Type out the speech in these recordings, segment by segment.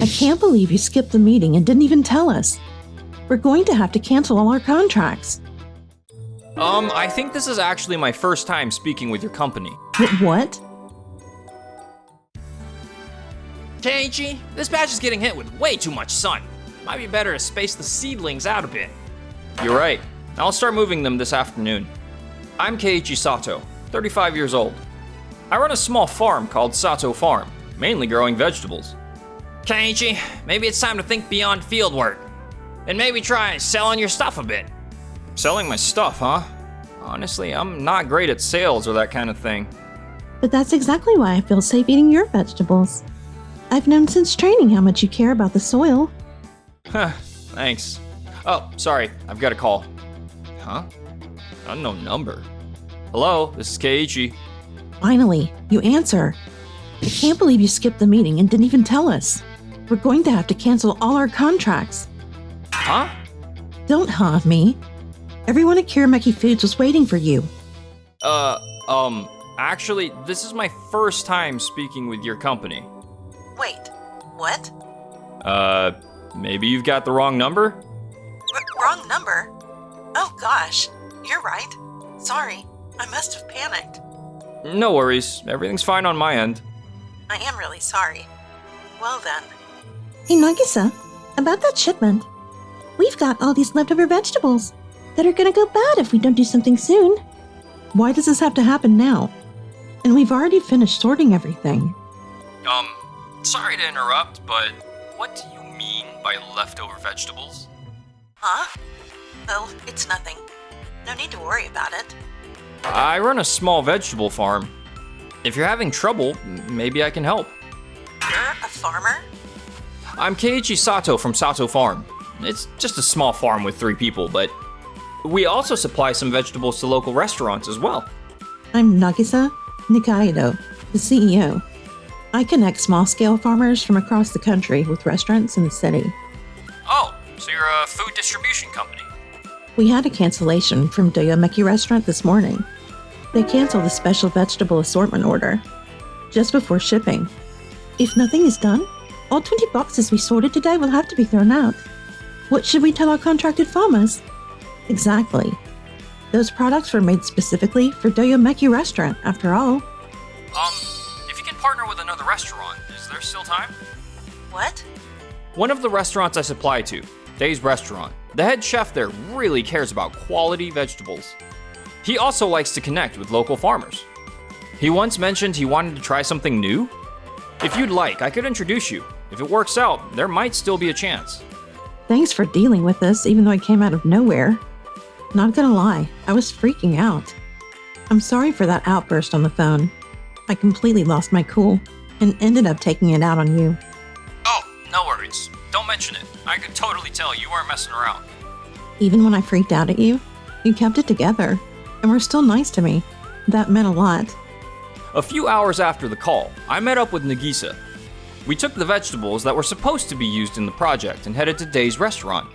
can't believe you skipped the meeting and didn't even tell us. We're going to have to cancel all our contracts. I think this is actually my first time speaking with your company. What? Keiichi, this patch is getting hit with way too much sun. Might be better to space the seedlings out a bit. You're right. I'll start moving them this afternoon. I'm Keiichi Sato, 35 years old. I run a small farm called Sato Farm, mainly growing vegetables. Keiichi, maybe it's time to think beyond field work. And maybe try selling your stuff a bit. Selling my stuff, huh? Honestly, I'm not great at sales or that kind of thing. But that's exactly why I feel safe eating your vegetables. I've known since training how much you care about the soil. Huh, thanks. Oh, sorry, I've got a call. Huh? Unknown number. Hello, this is Keiichi. Finally, you answer. I can't believe you skipped the meeting and didn't even tell us. We're going to have to cancel all our contracts. Huh? Don't huh me. Everyone at Kirameki Foods was waiting for you. Actually, this is my first time speaking with your company. Wait, what? Maybe you've got the wrong number? Wrong number? Oh gosh, you're right. Sorry, I must have panicked. No worries, everything's fine on my end. I am really sorry. Well then. Hey Nagisa, about that shipment. We've got all these leftover vegetables that are gonna go bad if we don't do something soon. Why does this have to happen now? And we've already finished sorting everything. Sorry to interrupt, but what do you mean by leftover vegetables? Huh? Oh, it's nothing. No need to worry about it. I run a small vegetable farm. If you're having trouble, maybe I can help. You're a farmer? I'm Keiichi Sato from Sato Farm. It's just a small farm with 3 people, but we also supply some vegetables to local restaurants as well. I'm Nagisa Nikaido, the CEO. I connect small-scale farmers from across the country with restaurants in the city. Oh, so you're a food distribution company? We had a cancellation from DOVA-SYNDROME restaurant this morning. They canceled the special vegetable assortment order just before shipping. If nothing is done, all 20 boxes we sorted today will have to be thrown out. What should we tell our contracted farmers? Exactly. Those products were made specifically for DOVA-SYNDROME restaurant, after all. If you can partner with another restaurant, is there still time? What? One of the restaurants I supply to, Dave's Restaurant, the head chef there really cares about quality vegetables. He also likes to connect with local farmers. He once mentioned he wanted to try something new. If you'd like, I could introduce you. If it works out, there might still be a chance. Thanks for dealing with this, even though I came out of nowhere. Not gonna lie, I was freaking out. I'm sorry for that outburst on the phone. I completely lost my cool and ended up taking it out on you. Oh, no worries. Don't mention it. I could totally tell you weren't messing around. Even when I freaked out at you, you kept it together and were still nice to me. That meant a lot. A few hours after the call, I met up with Nagisa. We took the vegetables that were supposed to be used in the project and headed to Dave's Restaurant.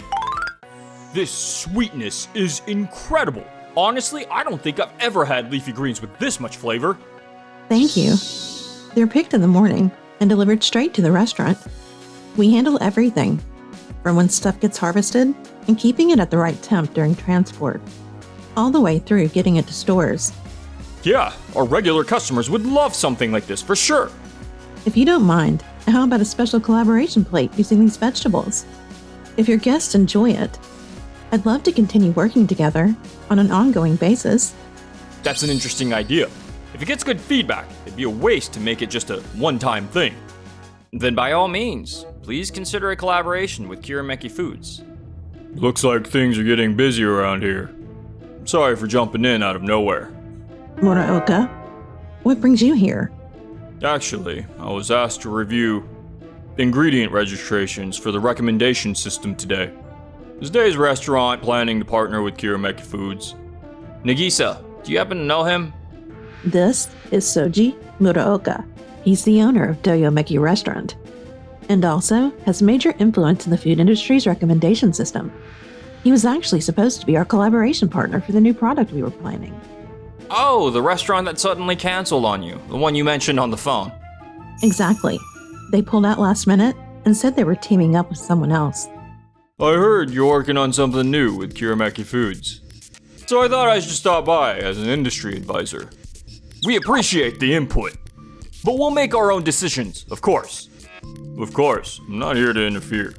This sweetness is incredible. Honestly, I don't think I've ever had leafy greens with this much flavor. Thank you. They're picked in the morning and delivered straight to the restaurant. We handle everything, from when stuff gets harvested and keeping it at the right temp during transport, all the way through getting it to stores. Yeah, our regular customers would love something like this for sure. If you don't mind, how about a special collaboration plate using these vegetables? If your guests enjoy it, I'd love to continue working together on an ongoing basis. That's an interesting idea. If it gets good feedback, it'd be a waste to make it just a one-time thing. Then by all means, please consider a collaboration with Kirameki Foods. Looks like things are getting busy around here. Sorry for jumping in out of nowhere. Muraoka, what brings you here? Actually, I was asked to review ingredient registrations for the recommendation system today. Is Dave's Restaurant planning to partner with Kirameki Foods? Nagisa, do you happen to know him? This is Soji Muraoka. He's the owner of DOVA-SYNDROME restaurant, and also has major influence in the food industry's recommendation system. He was actually supposed to be our collaboration partner for the new product we were planning. Oh, the restaurant that suddenly canceled on you, the one you mentioned on the phone. Exactly. They pulled out last minute, and said they were teaming up with someone else. I heard you're working on something new with Kiramaki Foods, so I thought I should stop by as an industry advisor. We appreciate the input, but we'll make our own decisions, of course. Of course, I'm not here to interfere.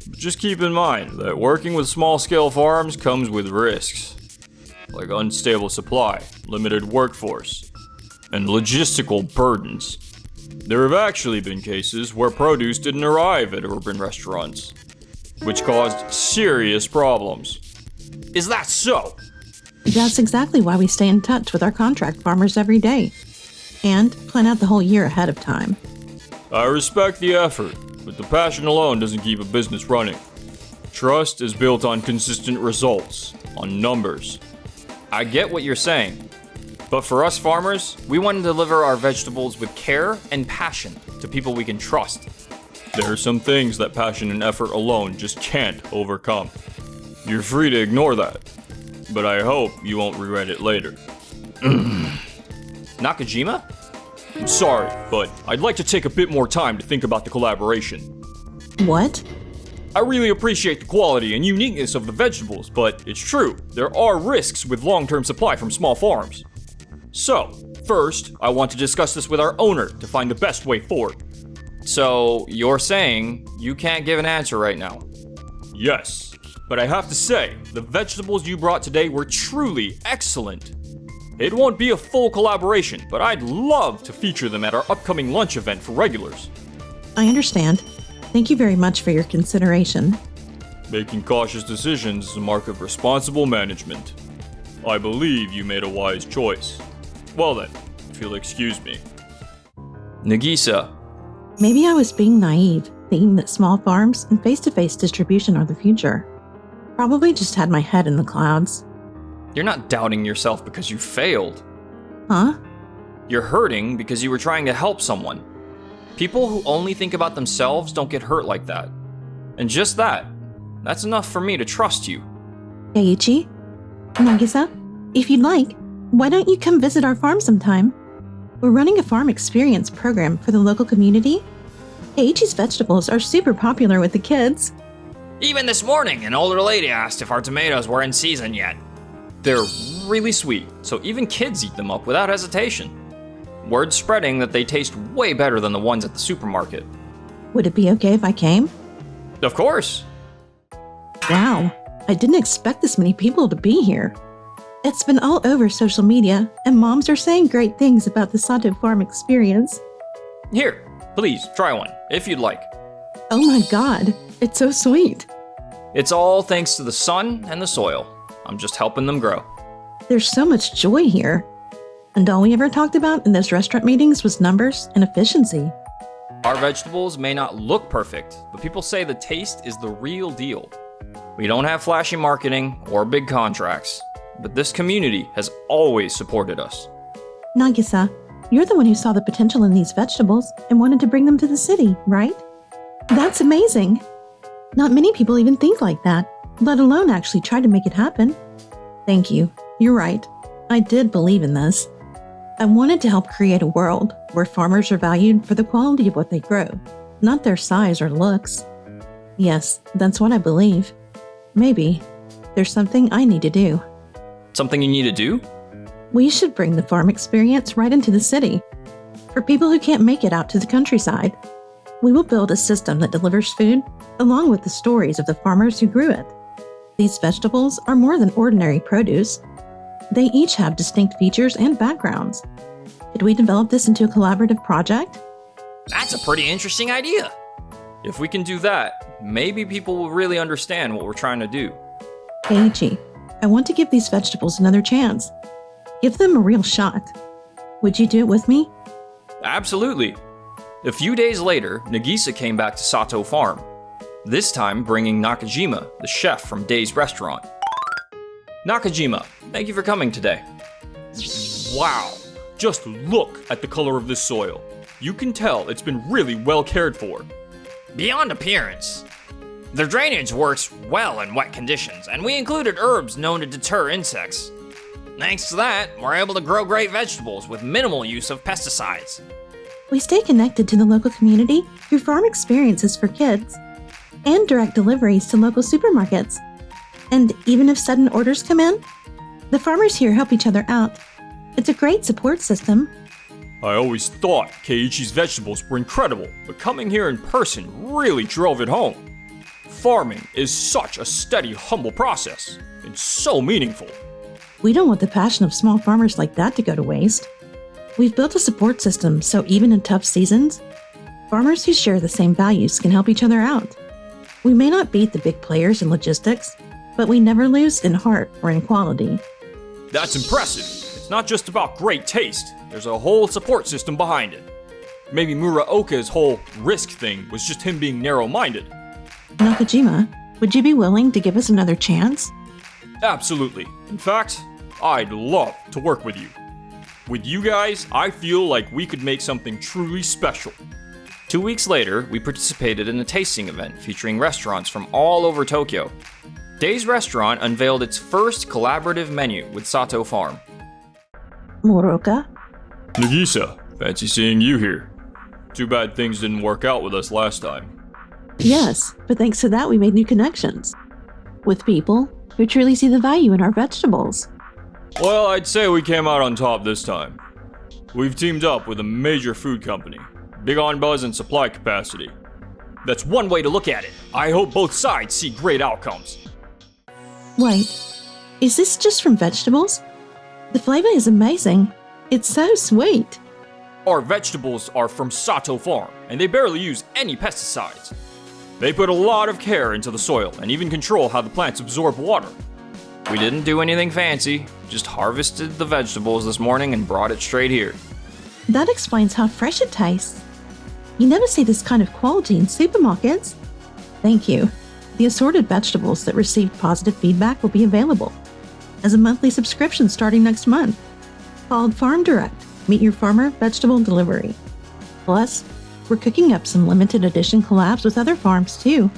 But just keep in mind that working with small-scale farms comes with risks, like unstable supply, limited workforce, and logistical burdens. There have actually been cases where produce didn't arrive at urban restaurants, which caused serious problems. Is that so? That's exactly why we stay in touch with our contract farmers every day, and plan out the whole year ahead of time. I respect the effort, but the passion alone doesn't keep a business running. Trust is built on consistent results, on numbers. I get what you're saying, but for us farmers, we want to deliver our vegetables with care and passion to people we can trust. There are some things that passion and effort alone just can't overcome. You're free to ignore that, but I hope you won't regret it later. Nakajima? I'm sorry, but I'd like to take a bit more time to think about the collaboration. What? I really appreciate the quality and uniqueness of the vegetables, but it's true, there are risks with long-term supply from small farms. So, first, I want to discuss this with our owner to find the best way forward. So, you're saying you can't give an answer right now? Yes, but I have to say, the vegetables you brought today were truly excellent. It won't be a full collaboration, but I'd love to feature them at our upcoming lunch event for regulars. I understand. Thank you very much for your consideration. Making cautious decisions is a mark of responsible management. I believe you made a wise choice. Well then, if you'll excuse me. Nagisa, Maybe I was being naive, thinking that small farms and face-to-face distribution are the future. Probably just had my head in the clouds. you're not doubting yourself because you failed. Huh? You're hurting because you were trying to help someone. People who only think about themselves don't get hurt like that. And just that's enough for me to trust you. Keiichi? Nagisa? If you'd like, why don't you come visit our farm sometime? We're running a farm experience program for the local community. Keiichi's vegetables are super popular with the kids. Even this morning, an older lady asked if our tomatoes were in season yet. They're really sweet, so even kids eat them up without hesitation. Word's spreading that they taste way better than the ones at the supermarket. Would it be okay if I came? Of course. Wow, I didn't expect this many people to be here. It's been all over social media, and moms are saying great things about the Sato Farm experience. Here, please, try one, if you'd like. Oh my god, it's so sweet. It's all thanks to the sun and the soil. I'm just helping them grow. There's so much joy here. And all we ever talked about in those restaurant meetings was numbers and efficiency. Our vegetables may not look perfect, but people say the taste is the real deal. We don't have flashy marketing or big contracts, but this community has always supported us. Nagisa, you're the one who saw the potential in these vegetables and wanted to bring them to the city, right? That's amazing. Not many people even think like that, let alone actually try to make it happen. Thank you. You're right. I did believe in this. I wanted to help create a world where farmers are valued for the quality of what they grow, not their size or looks. Yes, that's what I believe. Maybe there's something I need to do. Something you need to do? We should bring the farm experience right into the city. For people who can't make it out to the countryside, we will build a system that delivers food along with the stories of the farmers who grew it. These vegetables are more than ordinary produce. They each have distinct features and backgrounds. Could we develop this into a collaborative project? That's a pretty interesting idea. If we can do that, maybe people will really understand what we're trying to do. Keiichi, I want to give these vegetables another chance. Give them a real shot. Would you do it with me? Absolutely. A few days later, Nagisa came back to Sato Farm, this time bringing Nakajima, the chef from Day's restaurant. Nakajima, thank you for coming today. Wow, just look at the color of this soil. You can tell it's been really well cared for. Beyond appearance, the drainage works well in wet conditions, and we included herbs known to deter insects. Thanks to that, we're able to grow great vegetables with minimal use of pesticides. We stay connected to the local community through farm experiences for kids and direct deliveries to local supermarkets. And even if sudden orders come in, the farmers here help each other out. It's a great support system. I always thought Keiichi's vegetables were incredible, but coming here in person really drove it home. Farming is such a steady, humble process. It's so meaningful. We don't want the passion of small farmers like that to go to waste. We've built a support system so even in tough seasons, farmers who share the same values can help each other out. We may not beat the big players in logistics, but we never lose in heart or in quality. That's impressive. It's not just about great taste. There's a whole support system behind it. Maybe Muraoka's whole risk thing was just him being narrow-minded. Nakajima, would you be willing to give us another chance? Absolutely. In fact, I'd love to work with you. With you guys, I feel like we could make something truly special. 2 weeks later, we participated in a tasting event featuring restaurants from all over Tokyo. Days Restaurant unveiled its first collaborative menu with Sato Farm. Moroka? Nagisa, fancy seeing you here. Too bad things didn't work out with us last time. Yes, but thanks to that we made new connections. With people who truly see the value in our vegetables. Well, I'd say we came out on top this time. We've teamed up with a major food company, big on buzz and supply capacity. That's one way to look at it. I hope both sides see great outcomes. Wait, is this just from vegetables? The flavor is amazing. It's so sweet. Our vegetables are from Sato Farm, and they barely use any pesticides. They put a lot of care into the soil and even control how the plants absorb water. We didn't do anything fancy, just harvested the vegetables this morning and brought it straight here. That explains how fresh it tastes. You never see this kind of quality in supermarkets. Thank you. The assorted vegetables that received positive feedback will be available as a monthly subscription starting next month, called Farm Direct, Meet Your Farmer Vegetable Delivery. Plus, we're cooking up some limited edition collabs with other farms too.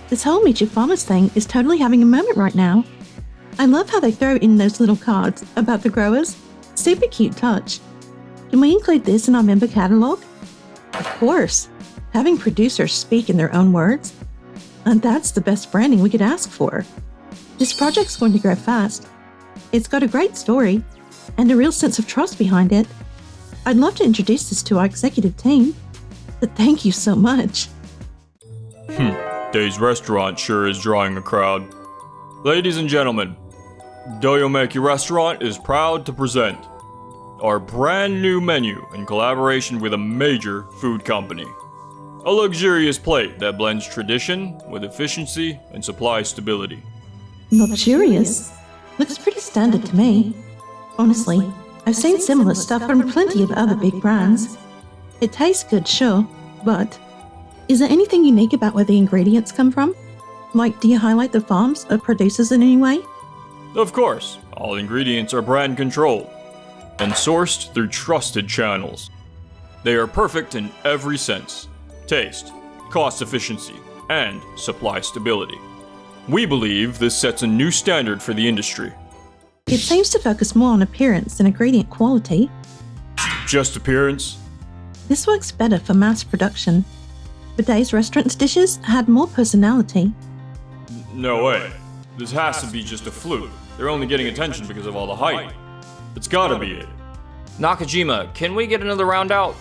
This whole Meet Your Farmers thing is totally having a moment right now. I love how they throw in those little cards about the growers. Super cute touch. Can we include this in our member catalog? Of course. Having producers speak in their own words. And that's the best branding we could ask for. This project's going to grow fast. It's got a great story and a real sense of trust behind it. I'd love to introduce this to our executive team. But thank you so much. Days Restaurant sure is drawing a crowd. Ladies and gentlemen, Doyomeki Restaurant is proud to present our brand new menu in collaboration with a major food company. A luxurious plate that blends tradition with efficiency and supply stability. Luxurious? Looks pretty standard to me. Honestly, I've seen similar stuff from plenty of other big brands. It tastes good, sure, but is there anything unique about where the ingredients come from? Like, do you highlight the farms or producers in any way? Of course, all ingredients are brand controlled and sourced through trusted channels. They are perfect in every sense: taste, cost efficiency, and supply stability. We believe this sets a new standard for the industry. It seems to focus more on appearance than ingredient quality. Just appearance? This works better for mass production. But Days Restaurant's dishes had more personality. No way. This has to be just a fluke. They're only getting attention because of all the hype. It's gotta be it. Nakajima, can we get another round out?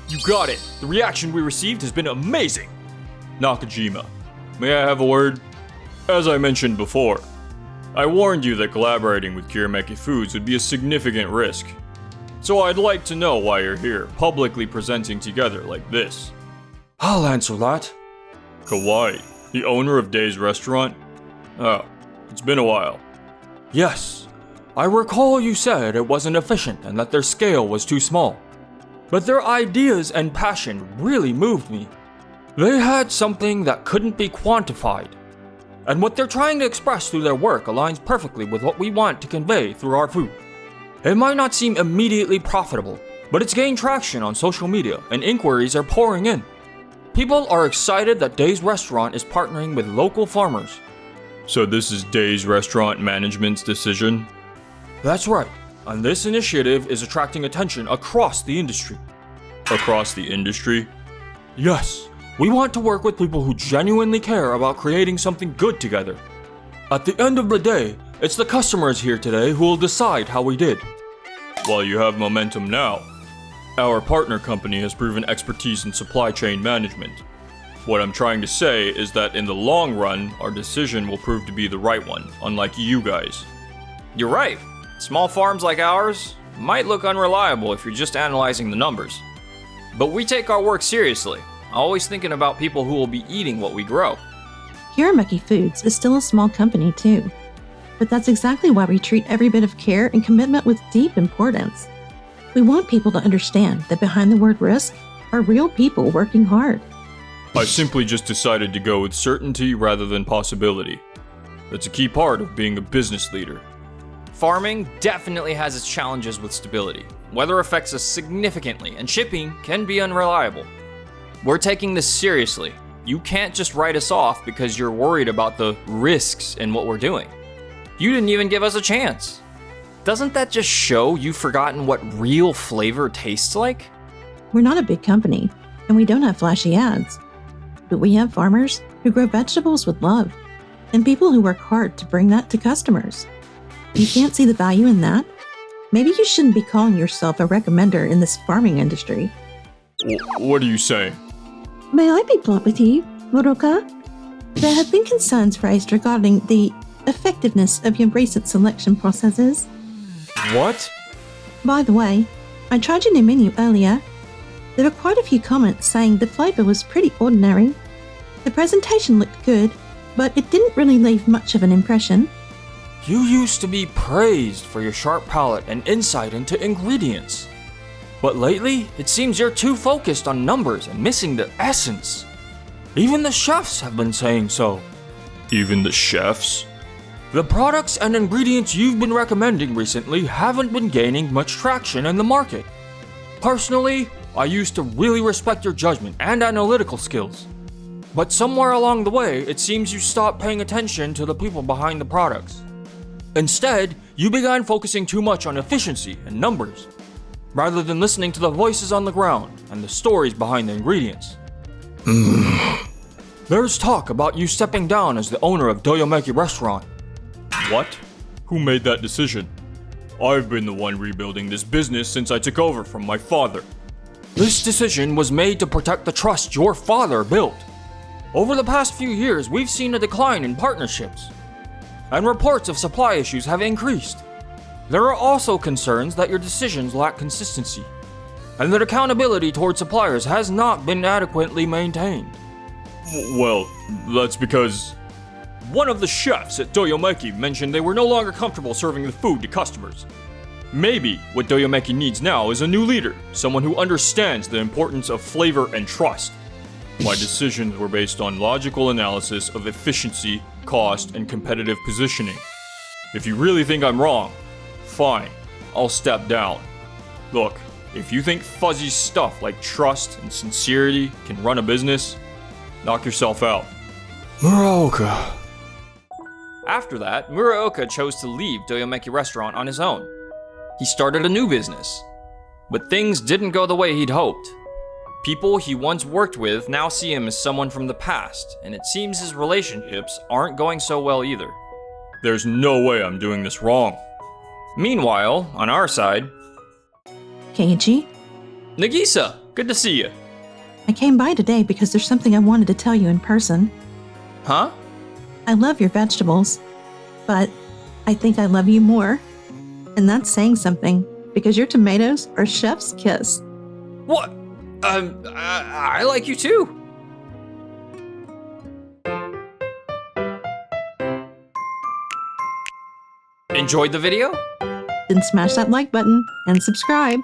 You got it. The reaction we received has been amazing. Nakajima, may I have a word? As I mentioned before, I warned you that collaborating with Kirameki Foods would be a significant risk. So I'd like to know why you're here, publicly presenting together like this. I'll answer that. Kawai, the owner of Days Restaurant? Oh, it's been a while. Yes, I recall you said it wasn't efficient and that their scale was too small. But their ideas and passion really moved me. They had something that couldn't be quantified. And what they're trying to express through their work aligns perfectly with what we want to convey through our food. It might not seem immediately profitable, but it's gained traction on social media and inquiries are pouring in. People are excited that Days Restaurant is partnering with local farmers. So this is Days Restaurant management's decision? That's right, and this initiative is attracting attention across the industry. Across the industry? Yes, we want to work with people who genuinely care about creating something good together. At the end of the day, it's the customers here today who will decide how we did. While you have momentum now, our partner company has proven expertise in supply chain management. What I'm trying to say is that in the long run, our decision will prove to be the right one, unlike you guys. You're right. Small farms like ours might look unreliable if you're just analyzing the numbers. But we take our work seriously, always thinking about people who will be eating what we grow. Kiramaki Foods is still a small company too. But that's exactly why we treat every bit of care and commitment with deep importance. We want people to understand that behind the word risk are real people working hard. I simply just decided to go with certainty rather than possibility. That's a key part of being a business leader. Farming definitely has its challenges with stability. Weather affects us significantly, and shipping can be unreliable. We're taking this seriously. You can't just write us off because you're worried about the risks in what we're doing. You didn't even give us a chance. Doesn't that just show you've forgotten what real flavor tastes like? We're not a big company, and we don't have flashy ads. But we have farmers who grow vegetables with love, and people who work hard to bring that to customers. You can't see the value in that? Maybe you shouldn't be calling yourself a recommender in this farming industry. What are you saying? May I be blunt with you, Moroka? There have been concerns raised regarding the effectiveness of your recent selection processes. What? By the way, I tried your new menu earlier. There were quite a few comments saying the flavor was pretty ordinary. The presentation looked good, but it didn't really leave much of an impression. You used to be praised for your sharp palate and insight into ingredients. But lately, it seems you're too focused on numbers and missing the essence. Even the chefs have been saying so. Even the chefs? The products and ingredients you've been recommending recently haven't been gaining much traction in the market. Personally, I used to really respect your judgment and analytical skills. But somewhere along the way, it seems you stopped paying attention to the people behind the products. Instead, you began focusing too much on efficiency and numbers, rather than listening to the voices on the ground and the stories behind the ingredients. There's talk about you stepping down as the owner of DOVA-SYNDROME restaurant. What? Who made that decision? I've been the one rebuilding this business since I took over from my father. This decision was made to protect the trust your father built. Over the past few years, we've seen a decline in partnerships, and reports of supply issues have increased. There are also concerns that your decisions lack consistency, and that accountability towards suppliers has not been adequately maintained. Well, that's because one of the chefs at DOVA-SYNDROME mentioned they were no longer comfortable serving the food to customers. Maybe what DOVA-SYNDROME needs now is a new leader, someone who understands the importance of flavor and trust. My decisions were based on logical analysis of efficiency, cost, and competitive positioning. If you really think I'm wrong, fine, I'll step down. Look, if you think fuzzy stuff like trust and sincerity can run a business, knock yourself out. Muraoka. After that, Muraoka chose to leave DOVA-SYNDROME restaurant on his own. He started a new business, but things didn't go the way he'd hoped. People he once worked with now see him as someone from the past, and it seems his relationships aren't going so well either. There's no way I'm doing this wrong. Meanwhile, on our side... Keiichi, Nagisa, good to see you. I came by today because there's something I wanted to tell you in person. Huh? I love your vegetables, but I think I love you more. And that's saying something, because your tomatoes are chef's kiss. What? I like you too. Enjoyed the video? Then smash that like button and subscribe.